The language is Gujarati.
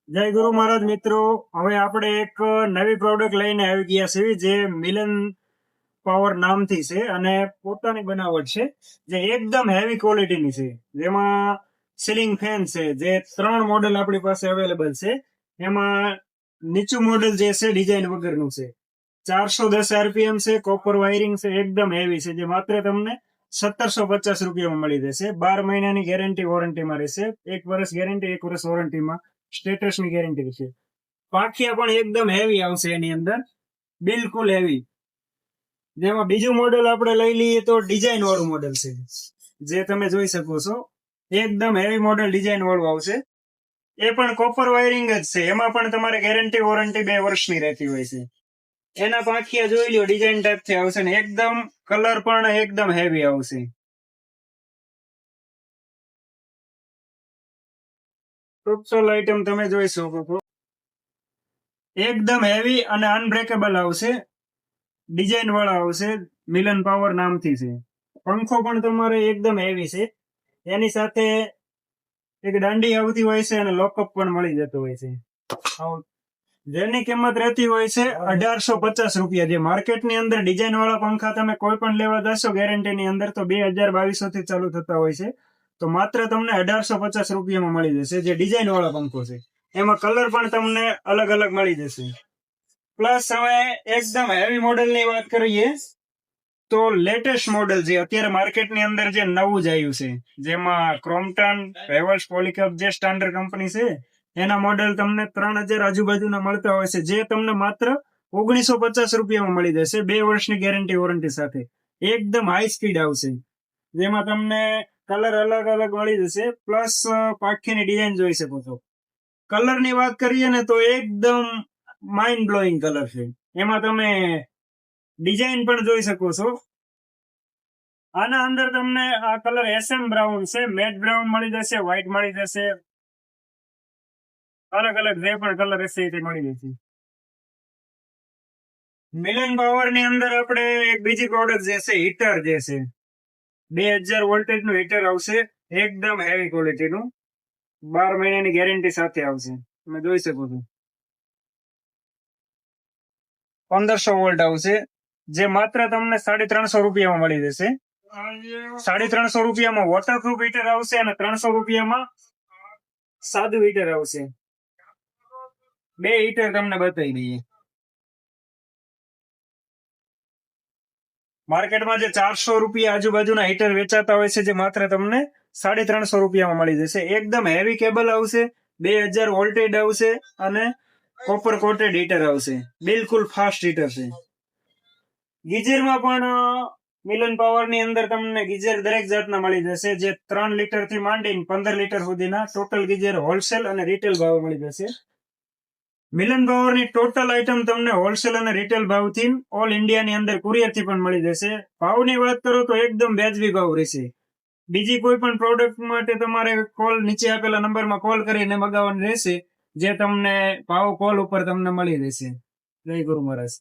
જય ગુરુ મહારાજ મિત્રો, હવે આપણે એક નવી પ્રોડક્ટ લઈને આવી ગયા છે જે મિલન પાવર નામથી છે અને પોતાની બનાવટ છે જે એકદમ હેવી ક્વોલિટીની છે. જેમાં સીલિંગ ફેન છે જે 3 મોડેલ આપણી પાસે અવેલેબલ છે. એમાં નીચું મોડેલ જે છે ડિઝાઇન વગરનું છે, 410 આરપીએમ છે, કોપર વાયરિંગ છે, એકદમ હેવી છે જે માત્ર તમને 1750 રૂપિયામાં મળી જશે. 12 મહિનાની ગેરંટી વોરંટીમાં રહેશે, 1 વર્ષ ગેરંટી, 1 વર્ષ વોરંટીમાં સ્ટેટસની ગેરંટી છે. પાંખિયા પણ એકદમ હેવી આવશે એની અંદર, બિલકુલ હેવી. જેમાં બીજું મોડેલ આપણે લઈ લઈએ તો ડિઝાઇન વાળું મોડેલ છે જે તમે જોઈ શકો છો, એકદમ હેવી મોડેલ ડિઝાઇન વાળું આવશે. એ પણ કોપર વાયરિંગ જ છે, એમાં પણ તમારે ગેરંટી વોરંટી 2 વર્ષની રહેતી હોય છે. એના પાંખિયા જોઈ લો, ડિઝાઇન ટાઈપ થી આવશે ને એકદમ કલર પણ એકદમ હેવી આવશે. ટોટલ આઈટમ તમે જોઈ શકો છો, એકદમ હેવી અને અનબ્રેકેબલ આવશે, ડિઝાઇન વાળા આવશે, મિલન પાવર નામથી છે. પંખો પણ તમારે એકદમ હેવી છે, એની સાથે એક દાંડી આવતી હોય છે અને લોકઅપ પણ મળી જતો હોય છે, જેની કિંમત રહેતી હોય છે 1850 રૂપિયા. જે માર્કેટની અંદર ડિઝાઇન વાળા પંખા તમે કોઈ પણ લેવા જશો ગેરંટીની અંદર તો 2200 થી ચાલુ થતા હોય છે, તો માત્ર તમને 1850 રૂપિયામાં મળી જશે જે ડિઝાઇન વાળા પંખો છે. એમાં કલર પણ તમને અલગ અલગ મળી જશે. પ્લસ હવે એકદમ હેવી મોડેલની વાત કરીએ તો લેટેસ્ટ મોડેલ જે અત્યારે માર્કેટની અંદર જે નવું જ આવ્યું છે, જેમાં ક્રોમ્પટન, હેવલ્સ, પોલીકેબ જે સ્ટાન્ડર્ડ કંપની છે એના મોડેલ તમને 3000 આજુબાજુના મળતા હોય છે, જે તમને માત્ર 1950 રૂપિયામાં મળી જશે, 2 વર્ષની ગેરંટી વોરંટી સાથે. એકદમ હાઈ સ્પીડ આવશે, જેમાં તમને કલર અલગ અલગ મળી જશે. પ્લસ પાંખીની ડિઝાઇન જોઈ શકો છો. કલરની વાત કરીએ ને તો એકદમ માઇન્ડ બ્લોઈંગ કલર છે. એમાં તમે ડિઝાઇન પણ જોઈ શકો છો. આના અંદર તમને આ કલર એસએમ બ્રાઉન છે, મેટ બ્રાઉન મળી જશે, વ્હાઇટ મળી જશે, અલગ અલગ જે પણ કલર હશે તે મળી જશે. મિલન પાવર ની અંદર આપણે એક બીજી પ્રોડક્ટ જે છે હીટર જે છે, 2000 વોલ્ટેજ નું હીટર આવશે, એકદમ હેવી ક્વોલિટીનું, 12 મહિનાની ગેરંટી સાથે આવશે. તમે જોઈ શકો છો, 1500 વોલ્ટ આવશે, જે માત્ર તમને 350 રૂપિયામાં મળી જશે. 350 રૂપિયામાં વોટરપ્રૂફ હીટર આવશે અને 300 રૂપિયામાં સાદું હીટર આવશે. 2 હીટર તમને બતાવી દઈએ. માર્કેટમાં જે 400 રૂપિયા આજુબાજુના હીટર વેચાતા હોય છે, જે માત્ર તમને 350 રૂપિયામાં મળી જશે. એકદમ હેવી કેબલ આવશે, 2000 વોલ્ટેજ આવશે અને કોપર કોટેડ હીટર આવશે, બિલકુલ ફાસ્ટ હીટર છે. ગીઝરમાં પણ મિલન પાવર ની અંદર તમને ગીઝર દરેક જાતના મળી જશે, જે 3 લીટર થી માંડીને 15 લીટર સુધીના ટોટલ ગીઝર હોલસેલ અને રિટેલ ભાવ મળી જશે. મિલન પાવર ની ટોટલ આઈટમ તમને હોલસેલ અને રિટેલ ભાવથી ઓલ ઇન્ડિયા ની અંદર કુરિયર થી પણ મળી જશે. ભાવની વાત કરો તો એકદમ વ્યાજબી ભાવ રહેશે. બીજી કોઈ પણ પ્રોડક્ટ માટે તમારે કોલ નીચે આપેલા નંબરમાં કોલ કરીને મગાવવાનું રહેશે, જે તમને ભાવ કોલ ઉપર તમને મળી રહેશે. જય ગુરુ મહારાજ.